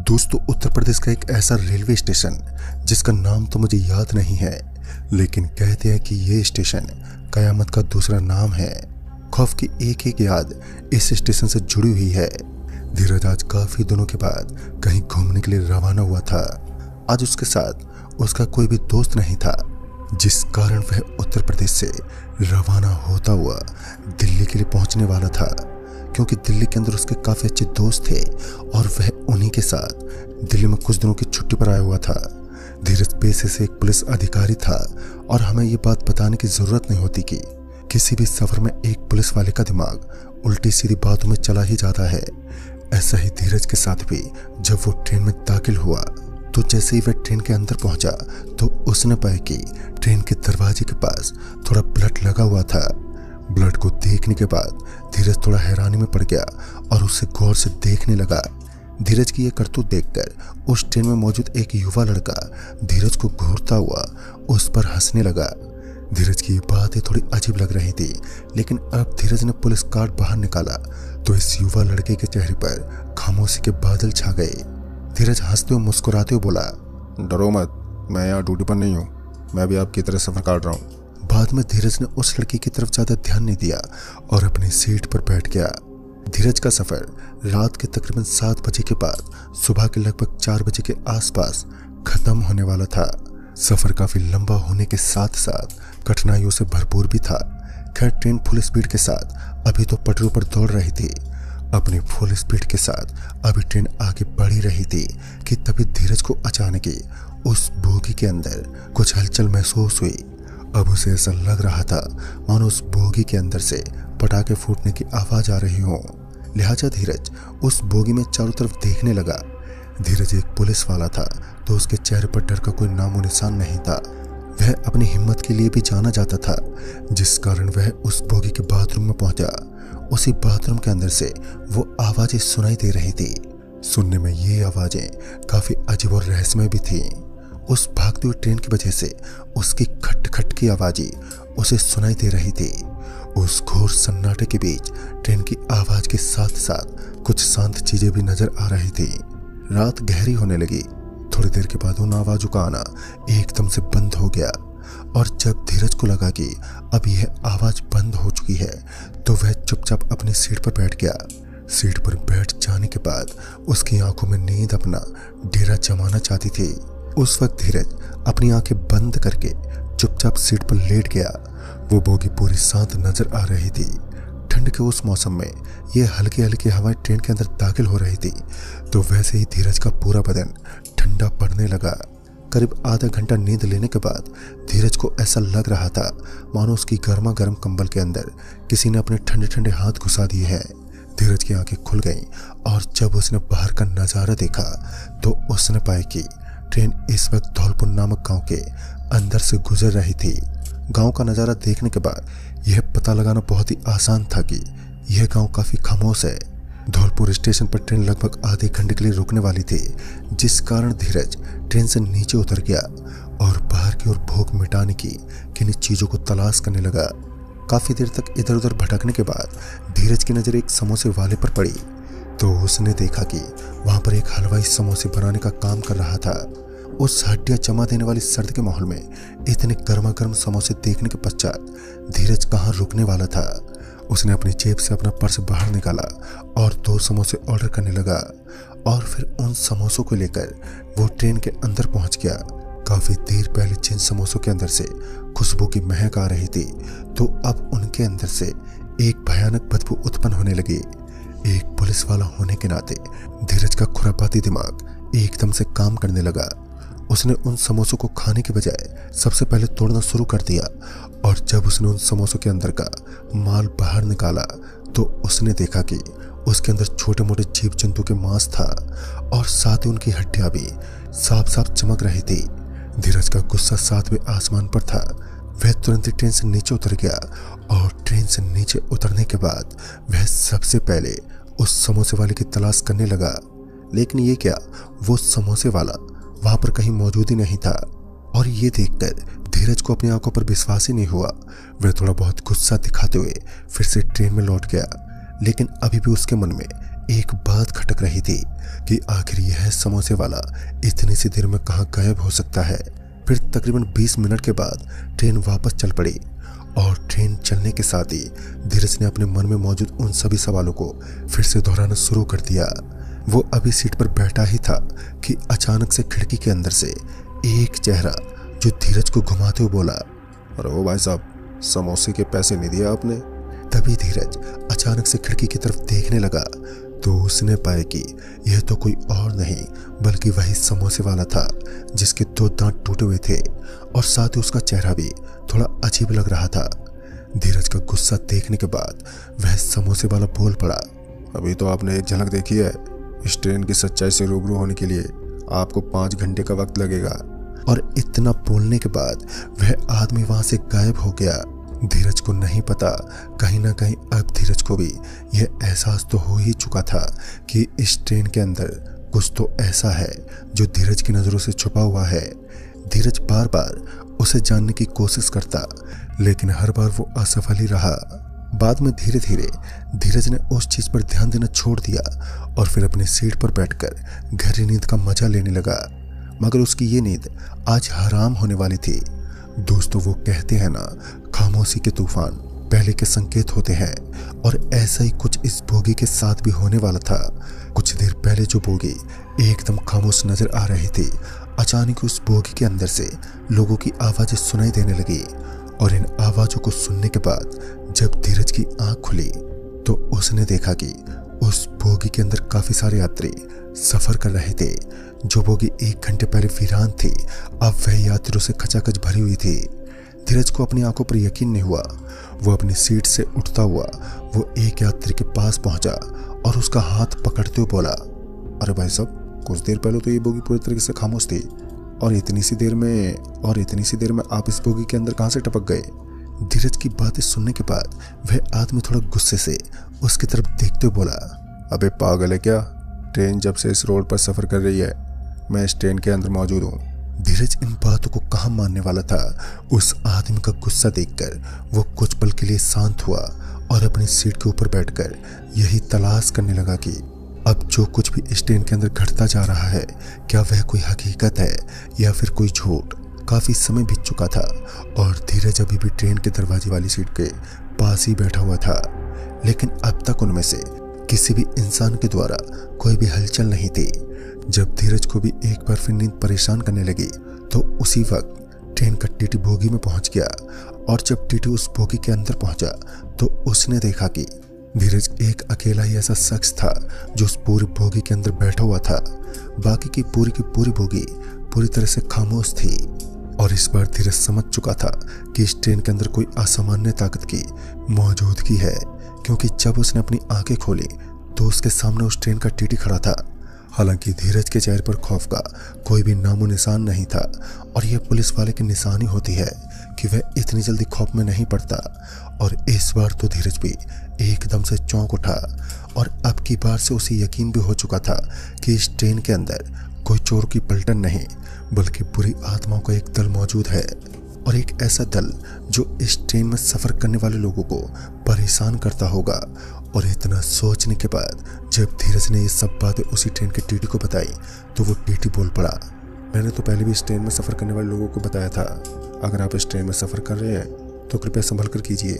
दोस्तों, उत्तर प्रदेश का एक ऐसा रेलवे स्टेशन जिसका नाम तो मुझे याद नहीं है, लेकिन कहते हैं कि ये स्टेशन कयामत का दूसरा नाम है। खौफ की एक एक याद इस स्टेशन से जुड़ी हुई है। धीरज आज काफी दिनों के बाद कहीं घूमने के लिए रवाना हुआ था। आज उसके साथ उसका कोई भी दोस्त नहीं था, जिस कारण वह उत्तर प्रदेश से रवाना होता हुआ दिल्ली के लिए पहुंचने वाला था, क्योंकि दिल्ली के अंदर उसके काफी अच्छे दोस्त थे और वह उन्हीं के साथ दिल्ली में कुछ दिनों की छुट्टी पर आया हुआ था। धीरज पेशे से एक पुलिस अधिकारी था और हमें ये बात बताने की जरूरत नहीं होती कि किसी भी सफर में एक पुलिस वाले का दिमाग उल्टी सीधी बातों में चला ही जाता है। ऐसा ही धीरज के साथ भी जब वो ट्रेन में दाखिल हुआ तो जैसे ही वह ट्रेन के अंदर पहुंचा तो उसने पाया कि ट्रेन के दरवाजे के पास थोड़ा ब्लड लगा हुआ था। ब्लड को देखने के बाद धीरज थोड़ा हैरानी में पड़ गया और उसे गौर से देखने लगा। धीरज की यह करतूत देखकर उस ट्रेन में मौजूद एक युवा लड़का धीरज को घूरता हुआ उस पर हंसने लगा। धीरज की ये बातें थोड़ी अजीब लग रही थी, लेकिन अब धीरज ने पुलिस कार्ड बाहर निकाला तो इस युवा लड़के के चेहरे पर खामोशी के बादल छा गए। धीरज हंसते हुए मुस्कुराते हुए बोला, डरो मत, मैं यहाँ ड्यूटी पर नहीं हूँ, मैं भी आपकी तरह सफर काट रहा हूँ। बाद में धीरज ने उस लड़की की तरफ ज्यादा ध्यान नहीं दिया और अपनी सीट पर बैठ गया। धीरज का सफर रात के तकरीबन 7 बजे के बाद सुबह के लगभग 4 बजे के आसपास खत्म होने वाला था। सफर काफी लंबा होने के साथ साथ कठिनाइयों से भरपूर भी था। खैर, ट्रेन फुल स्पीड के साथ अभी तो पटरियों पर दौड़ रही थी। अपनी फुल स्पीड के साथ अभी ट्रेन आगे बढ़ ही रही थी कि तभी धीरज को अचानक ही उस बोगी के अंदर कुछ हलचल महसूस हुई। अब उसे ऐसा लग रहा था मानो उस बोगी के अंदर से पटाखे फूटने की आवाज आ रही हो। लिहाजा धीरज उस बोगी में चारों तरफ देखने लगा। धीरज एक पुलिस वाला था तो उसके चेहरे पर डर का कोई नामो निशान नहीं था। वह अपनी हिम्मत के लिए भी जाना जाता था, जिस कारण वह उस बोगी के बाथरूम में पहुंचा। उसी बाथरूम के अंदर से वो आवाजें सुनाई दे रही थी। सुनने में ये आवाजें काफी अजीब और रहस्यमय भी थी। उस भागती हुई ट्रेन की वजह से उसकी खट खट की आवाजें उसे सुनाई दे रही थी। उस घोर सन्नाटे के बीच ट्रेन की आवाज के साथ साथ कुछ शांत चीजें भी नजर आ रही थी। रात गहरी होने लगी। थोड़ी देर के बाद उन आवाजों का आना एकदम से बंद हो गया और जब धीरज को लगा कि अब यह आवाज बंद हो चुकी है तो वह चुपचाप अपनी सीट पर बैठ गया। सीट पर बैठ जाने के बाद उसकी आंखों में नींद अपना डेरा जमाना चाहती थी। उस वक्त धीरज अपनी आंखें बंद करके चुपचाप सीट पर लेट गया। वो बोगी पूरी शांत नजर आ रही थी। ठंड के उस मौसम में ये हल्की हल्की हवाएं ट्रेन के अंदर दाखिल हो रही थी तो वैसे ही धीरज का पूरा बदन ठंडा पड़ने लगा। करीब आधा घंटा नींद लेने के बाद धीरज को ऐसा लग रहा था मानो उसकी गर्मा गर्म कंबल के अंदर किसी ने अपने ठंडे ठंडे हाथ घुसा दिए हैं। धीरज की आंखें खुल गईं और जब उसने बाहर का नजारा देखा तो उसने पाया कि ट्रेन इस वक्त धौलपुर नामक गांव के अंदर से गुजर रही थी। गांव का नजारा देखने के बाद यह पता लगाना बहुत ही आसान था कि यह गांव काफी खामोश है। धौलपुर स्टेशन पर ट्रेन लगभग आधे घंटे के लिए रुकने वाली थी, जिस कारण धीरज ट्रेन से नीचे उतर गया और बाहर की ओर भूख मिटाने की किन्हीं चीजों को तलाश करने लगा। काफी देर तक इधर उधर भटकने के बाद धीरज की नजर एक समोसे वाले पर पड़ी तो उसने देखा कि वहां पर एक हलवाई समोसे बनाने का काम कर रहा था। उस हड्डियां जमा देने वाली सर्द के माहौल में इतने गर्मा गर्म समोसे देखने के पश्चात धीरज कहाँ रुकने वाला था। उसने अपनी जेब से अपना पर्स बाहर निकाला और 2 समोसे ऑर्डर करने लगा और फिर उन समोसों को लेकर वो ट्रेन के अंदर पहुंच गया। काफी देर पहले जिन समोसों के अंदर से खुशबू की महक आ रही थी तो अब उनके अंदर से एक भयानक बदबू उत्पन्न होने लगी। एक पुलिस वाला होने के नाते धीरज का खुरापाती दिमाग एकदम से काम करने लगा। उसने उन समोसों को खाने के बजाय सबसे पहले तोड़ना शुरू कर दिया और जब उसने उन समोसों के अंदर का माल बाहर निकाला तो उसने देखा कि उसके अंदर छोटे मोटे जीव जंतु के मांस था और साथ ही उनकी हड्डियां भी साफ साफ चमक रही थी। धीरज का गुस्सा 7वें आसमान पर था। वह तुरंत ही ट्रेन से नीचे उतर गया और ट्रेन से नीचे उतरने के बाद वह सबसे पहले उस समोसे वाले की तलाश करने लगा। लेकिन ये क्या, वो समोसे वाला वहां पर कहीं मौजूद ही नहीं था और ये देखकर धीरज को अपनी आंखों पर विश्वास ही नहीं हुआ। वह थोड़ा बहुत गुस्सा दिखाते हुए फिर से ट्रेन में लौट गया, लेकिन अभी भी उसके मन में एक बात खटक रही थी कि आखिर यह समोसे वाला इतनी सी देर में कहाँ गायब हो सकता है। फिर तकरीबन 20 मिनट के बाद ट्रेन वापस चल पड़ी और ट्रेन चलने के साथ ही धीरज ने अपने मन में मौजूद उन सभी सवालों को फिर से दोहराना शुरू कर दिया। वो अभी सीट पर बैठा ही था कि अचानक से खिड़की के अंदर से एक चेहरा जो धीरज को घुमाते हुए बोला, अरे ओ भाई साहब, समोसे के पैसे नहीं दिए आपने? तभी धीरज अचानक से खिड़की की तरफ देखने लगा तो उसने पाया कि यह तो कोई और नहीं बल्कि वही समोसे वाला था जिसके 2 दांत टूटे हुए थे और साथ ही उसका चेहरा भी थोड़ा अजीब लग रहा था। धीरज का गुस्सा देखने के बाद वह समोसे वाला बोल पड़ा, अभी तो आपने एक झलक देखी है। इस ट्रेन की सच्चाई से रूबरू होने के लिए आपको 5 घंटे का वक्त लगेगा। और इतना बोलने के बाद वह आदमी वहां से गायब हो गया। धीरज को नहीं पता, कहीं ना कहीं अब धीरज को भी यह एहसास तो हो ही चुका था कि इस ट्रेन के अंदर कुछ तो ऐसा है जो धीरज की नजरों से छुपा हुआ है। धीरज बार बार उसे जानने की कोशिश करता लेकिन हर बार वो असफल ही रहा। बाद में धीरे धीरे धीरज ने उस चीज पर ध्यान देना छोड़ दिया और फिर अपनी सीट पर बैठकर गहरी नींद का मजा लेने लगा। मगर उसकी ये नींद आज हराम होने वाली थी। दोस्तों, वो कहते हैं ना, खामोशी के तूफान पहले के संकेत होते हैं और ऐसा ही कुछ इस बोगी के साथ भी होने वाला था। कुछ देर पहले जो बोगी एकदम खामोश नजर आ रही थी, अचानक उस बोगी के अंदर से लोगों की आवाजें सुनाई देने लगी और इन आवाजों को सुनने के बाद जब धीरज की आंख खुली तो उसने देखा कि उस बोगी के अंदर काफी सारे यात्री सफर कर रहे थे। जो बोगी 1 घंटे पहले वीरान थी, अब वह यात्रियों से खचाखच भरी हुई थी। धीरज को अपनी आंखों पर यकीन नहीं हुआ। वो अपनी सीट से उठता हुआ वो एक यात्री के पास पहुंचा और उसका हाथ पकड़ते हुए बोला, अरे भाई साहब, कुछ देर पहले तो ये बोगी पूरी तरीके से खामोश थी और इतनी सी देर में आप इस बोगी के अंदर कहां से टपक गए? धीरज की बातें सुनने के बाद वह आदमी थोड़ा गुस्से से उसकी तरफ देखते हुए बोला, अबे पागल है क्या? ट्रेन जब से इस रोड पर सफर कर रही है, मैं इस ट्रेन के अंदर मौजूद हूँ। धीरज इन बातों को कहाँ मानने वाला था। उस आदमी का गुस्सा देखकर वो कुछ पल के लिए शांत हुआ और अपनी सीट के ऊपर बैठकर यही तलाश करने लगा कि अब जो कुछ भी इस ट्रेन के अंदर घटता जा रहा है, क्या वह कोई हकीकत है या फिर कोई झूठ। काफी समय बीत चुका था और धीरज अभी भी ट्रेन के दरवाजे वाली सीट के पास ही बैठा हुआ था, लेकिन अब तक उनमें से किसी भी इंसान के द्वारा कोई भी हलचल नहीं थी। जब धीरज को भी एक बार फिर नींद परेशान करने लगी तो उसी वक्त ट्रेन का टीटी बोगी में पहुंच गया और जब टीटी उस बोगी के अंदर पहुंचा तो उसने देखा कि धीरज एक अकेला ही ऐसा शख्स था जो उस पूरी बोगी के अंदर बैठा हुआ था। बाकी की पूरी बोगी पूरी तरह से खामोश थी और इस बार धीरज समझ चुका था कि इस ट्रेन के अंदर कोई असामान्य ताकत की मौजूदगी है, क्योंकि जब उसने अपनी आंखें खोली तो उसके सामने उस ट्रेन का टीटी खड़ा था। हालांकि धीरज के चेहरे पर खौफ का कोई भी नामो निशान नहीं था और यह पुलिस वाले की निशानी होती है कि वह इतनी जल्दी खौफ में नहीं पड़ता। और इस बार तो धीरज भी एकदम से चौंक उठा और अब की बार से उसे यकीन भी हो चुका था कि इस ट्रेन के अंदर कोई चोर की पलटन नहीं बल्कि बुरी आत्माओं का एक दल मौजूद है और एक ऐसा दल जो इस ट्रेन में सफर करने वाले लोगों को परेशान करता होगा। और इतना सोचने के बाद जब धीरज ने ये सब बातें उसी ट्रेन के टीटी को बताई तो वो टीटी बोल पड़ा, मैंने तो पहले भी इस ट्रेन में सफर करने वाले लोगों को बताया था, अगर आप इस ट्रेन में सफर कर रहे हैं तो कृपया संभल कर कीजिए,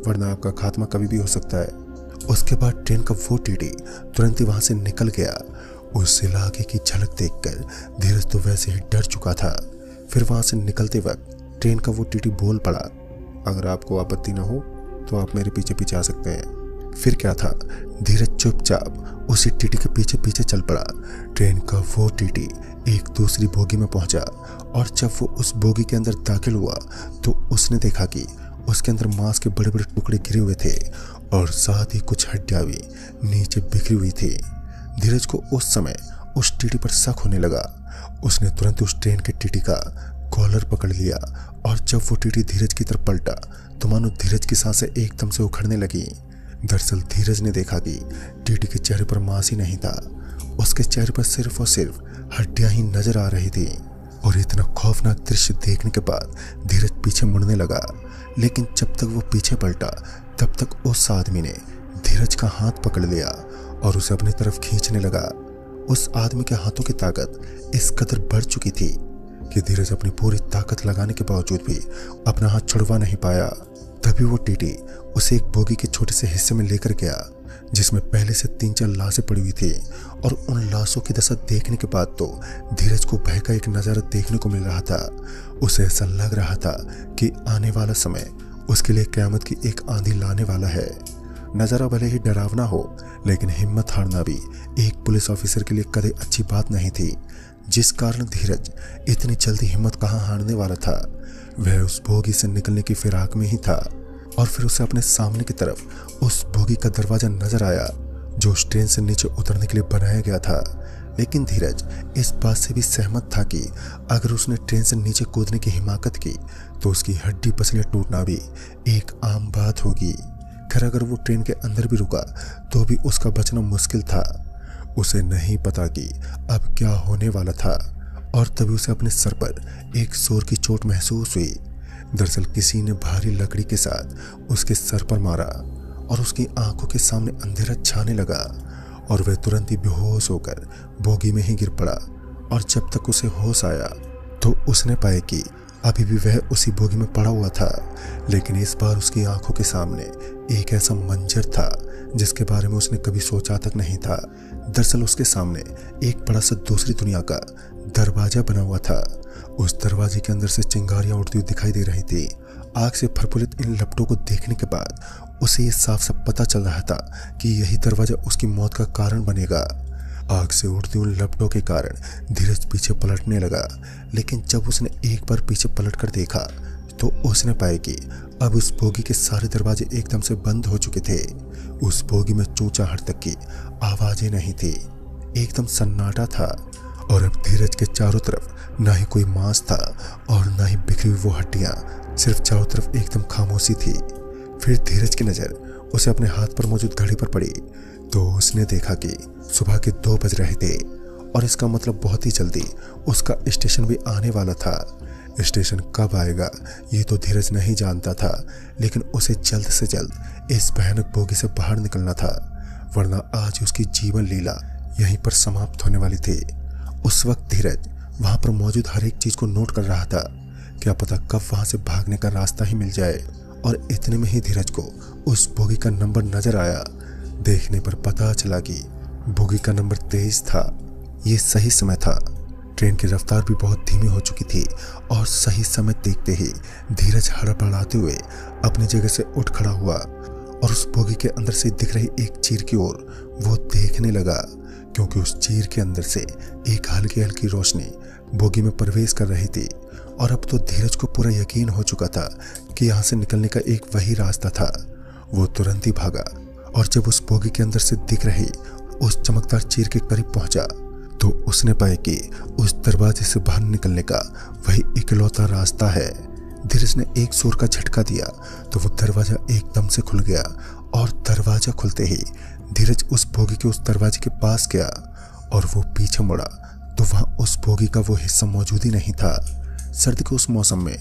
वरना आपका खात्मा कभी भी हो सकता है। उसके बाद ट्रेन का वो टीटी तुरंत ही वहां से निकल गया। उस इलाके की झलक देखकर धीरज तो वैसे ही डर चुका था। फिर वहां से निकलते वक्त ट्रेन का वो टीटी बोल पड़ा, अगर आपको आपत्ति न हो तो आप मेरे पीछे पीछे आ सकते हैं। फिर क्या था, धीरज चुपचाप उसी टीटी के पीछे पीछे चल पड़ा। ट्रेन का वो टीटी एक दूसरी बोगी में पहुंचा और जब वो उस बोगी के अंदर दाखिल हुआ तो उसने देखा कि उसके अंदर मांस के बड़े बड़े टुकड़े गिरे हुए थे और साथ ही कुछ हड्डियां भी नीचे बिखरी हुई थी। धीरज को उस समय उस टीटी पर शक होने लगा। उसने तुरंत उस ट्रेन के टीटी का कॉलर पकड़ लिया और जब वो टीटी धीरज की तरफ पलटा तो मानो धीरज की सांसें एकदम से उखड़ने लगी। दरअसल धीरज ने देखा कि टीटी के चेहरे पर मांस ही नहीं था, उसके चेहरे पर सिर्फ और सिर्फ हड्डियां ही नजर आ रही थी। और इतना खौफनाक दृश्य देखने के बाद धीरज पीछे मुड़ने लगा, लेकिन जब तक वो पीछे पलटा तब तक उस आदमी ने धीरज का हाथ पकड़ लिया और उसे अपनी तरफ खींचने लगा। उस आदमी के हाथों की ताकत इस कदर बढ़ चुकी थी कि धीरज अपनी पूरी ताकत लगाने के बावजूद भी अपना हाथ छुड़वा नहीं पाया। तभी वो टीटी उसे एक बोगी के छोटे से हिस्से में लेकर गया जिसमें पहले से 3-4 लाशें पड़ी हुई थी। और उन लाशों की दशा देखने के बाद तो धीरज को भय का एक नजारा देखने को मिल रहा था। उसे ऐसा लग रहा था कि आने वाला समय उसके लिए क़यामत की एक आंधी लाने वाला है। नजारा भले ही डरावना हो, लेकिन हिम्मत हारना भी एक पुलिस ऑफिसर के लिए कदे अच्छी बात नहीं थी, जिस कारण धीरज इतनी जल्दी हिम्मत कहाँ हारने वाला था। वह उस बोगी से निकलने की फिराक में ही था और फिर उसे अपने सामने की तरफ उस बोगी का दरवाजा नजर आया जो उस ट्रेन से नीचे उतरने के लिए बनाया गया था। लेकिन धीरज इस बात से भी सहमत था कि अगर उसने ट्रेन से नीचे कूदने की हिमाकत की तो उसकी हड्डी पसलियां टूटना भी एक आम बात होगी। खैर अगर वो ट्रेन के अंदर भी रुका तो भी उसका बचना मुश्किल था। उसे नहीं पता कि अब क्या होने वाला था और तभी उसे अपने सर पर एक जोर की चोट महसूस हुई। दरअसल किसी ने भारी लकड़ी के साथ उसके सर पर मारा और उसकी आंखों के सामने अंधेरा छाने लगा और वह तुरंत ही बेहोश होकर बोगी में ही गिर पड़ा। और जब तक उसे होश आया तो उसने पाया कि अभी भी वह उसी बोगी में पड़ा हुआ था, लेकिन इस बार उसकी आंखों के सामने एक ऐसा मंजर था जिसके बारे में उसने कभी सोचा तक नहीं था। दरअसल उसके सामने एक बड़ा सा दूसरी दुनिया का दरवाजा बना हुआ था। उस दरवाजे के अंदर से चिंगारियां उड़ती हुई दिखाई दे रही थी। आग से फरफुलित इन लपटों को देखने के बाद उसे ये साफ साफ पता चल रहा था कि यही दरवाजा उसकी मौत का कारण बनेगा। आग से उड़ती उन लपटों के कारण धीरज पीछे पलटने लगा, लेकिन जब उसने एक बार पीछे पलटकर देखा तो उसने पाया कि अब उस बोगी के सारे दरवाजे एकदम से बंद हो चुके थे। उस बोगी में चूंचाहट तक की आवाजें नहीं थी, एकदम सन्नाटा था और अब धीरज के चारों तरफ ना ही कोई मांस था और ना ही बिखरी हुई वो हड्डियां, सिर्फ चारों तरफ एकदम खामोशी थी। फिर धीरज की नजर उसे अपने हाथ पर मौजूद घड़ी पर पड़ी तो उसने देखा कि सुबह के 2 बज रहे थे और इसका मतलब बहुत ही जल्दी उसका स्टेशन भी आने वाला था। स्टेशन कब आएगा ये तो धीरज नहीं जानता था, लेकिन उसे जल्द से जल्द इस भयानक बोगी से बाहर निकलना था, वरना आज उसकी जीवन लीला यहीं पर समाप्त होने वाली थी। उस वक्त धीरज वहां पर मौजूद हर एक चीज को नोट कर रहा था, क्या पता कब वहां से भागने का रास्ता ही मिल जाए। और इतने में ही धीरज को उस बोगी का नंबर नजर आया। देखने पर पता चला कि बोगी का नंबर 23 था। ये सही समय था। ट्रेन की रफ्तार भी बहुत धीमी हो चुकी थी और सही समय देखते ही धीरज हड़बड़ाते हुए अपनी जगह से उठ खड़ा हुआ और उस बोगी के अंदर से दिख रही एक चीर की ओर वो देखने लगा, क्योंकि उस चीर के अंदर से एक हल्की हल्की रोशनी बोगी में प्रवेश कर रही थी। और अब तो धीरज को पूरा यकीन हो चुका था कि यहाँ से निकलने का एक वही रास्ता था। वो तुरंत ही भागा और जब उस बोगी के अंदर से दिख रही उस चमकदार चीर के करीब पहुंचा तो उसने पाया कि उस दरवाजे से बाहर निकलने का वही इकलौता रास्ता है। धीरज ने एक जोर का झटका दिया तो वो दरवाजा एकदम से खुल गया और दरवाजा खुलते ही धीरज उस बोगी के उस दरवाजे के पास गया और वो पीछे मुड़ा तो वहां उस बोगी का वो हिस्सा मौजूद ही नहीं था। सर्दी के उस मौसम में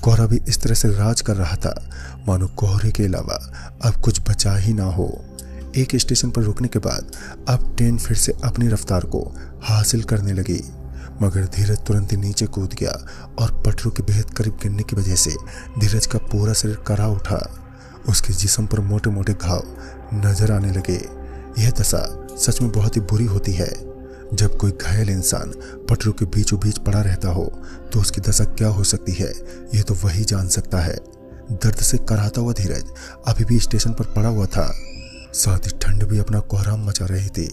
कोहरा भी इस तरह से राज कर रहा था मानो कोहरे के अलावा अब कुछ बचा ही ना हो। एक स्टेशन पर रुकने के बाद अब ट्रेन फिर से अपनी रफ्तार को हासिल करने लगी, मगर धीरज तुरंत ही नीचे कूद गया और पटरों के बेहद करीब गिरने की वजह से धीरज का पूरा शरीर करा उठा। उसके जिस्म पर मोटे मोटे घाव नजर आने लगे। यह दशा सच में बहुत ही बुरी होती है। जब कोई घायल इंसान पटरों के बीचों बीच पड़ा रहता हो तो उसकी दशा क्या हो सकती है ये तो वही जान सकता है। दर्द से कराहता हुआ धीरज अभी भी स्टेशन पर पड़ा हुआ था, साथ ही ठंड भी अपना कोहराम मचा रही थी।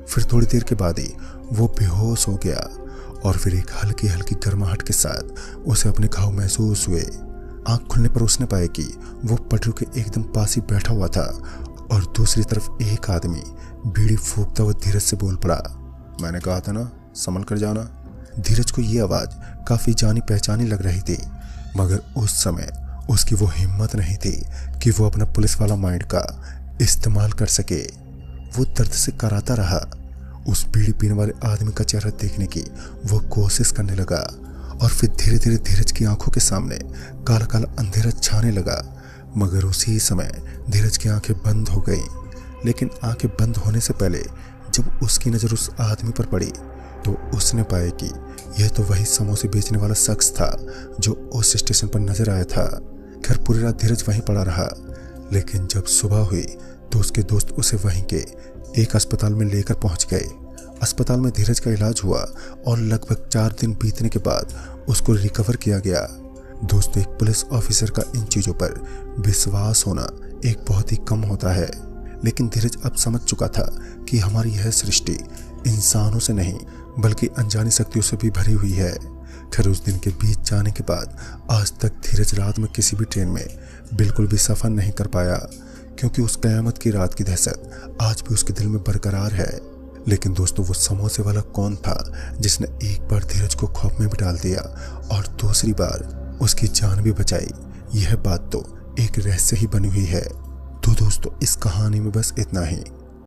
फिर थोड़ी देर के बाद ही वो बेहोश हो गया और फिर एक हल्की हल्की गर्माहट के साथ उसे अपने घाव महसूस हुए। आंख खुलने पर उसने पाया कि वो पटरों के एकदम पास ही बैठा हुआ था और दूसरी तरफ एक आदमी बीड़ी फूंकता हुआ धीरज से बोल पड़ा, मैंने कहा था ना संभल कर जाना। धीरज को ये आवाज काफी जानी पहचानी लग रही थी, मगर उस समय उसकी वो हिम्मत नहीं थी कि वो अपना पुलिस वाला माइंड का इस्तेमाल कर सके। वो दर्द से कराता रहा। उस बीड़ी पीने वाले आदमी का चेहरा देखने की वो कोशिश करने लगा और फिर धीरे धीरे धीरज की आंखों के सामने काला काला अंधेरा छाने लगा, मगर उसी समय धीरज की आंखें बंद हो गई। लेकिन आंखें बंद होने से पहले जब उसकी नज़र उस आदमी पर पड़ी तो उसने पाया कि यह तो वही समोसे बेचने वाला शख्स था जो उस स्टेशन पर नजर आया था। खैर पूरी रात धीरज वहीं पड़ा रहा, लेकिन जब सुबह हुई तो उसके दोस्त उसे वहीं के एक अस्पताल में लेकर पहुंच गए। अस्पताल में धीरज का इलाज हुआ और लगभग 4 दिन बीतने के बाद उसको रिकवर किया गया। दोस्तों, एक पुलिस ऑफिसर का इन चीज़ों पर विश्वास होना एक बहुत ही कम होता है, लेकिन धीरज अब समझ चुका था कि हमारी यह सृष्टि इंसानों से नहीं बल्कि अनजानी शक्तियों से भी भरी हुई है। खैर उस दिन के बीत जाने के बाद आज तक धीरज रात में किसी भी ट्रेन में बिल्कुल भी सफ़र नहीं कर पाया, क्योंकि उस कयामत की रात की दहशत आज भी उसके दिल में बरकरार है। लेकिन दोस्तों, वो समोसे वाला कौन था जिसने एक बार धीरज को खौफ में भी डाल दिया और दूसरी बार उसकी जान भी बचाई? यह बात तो एक रहस्य ही बनी हुई है। तो दोस्तों, इस कहानी में बस इतना ही।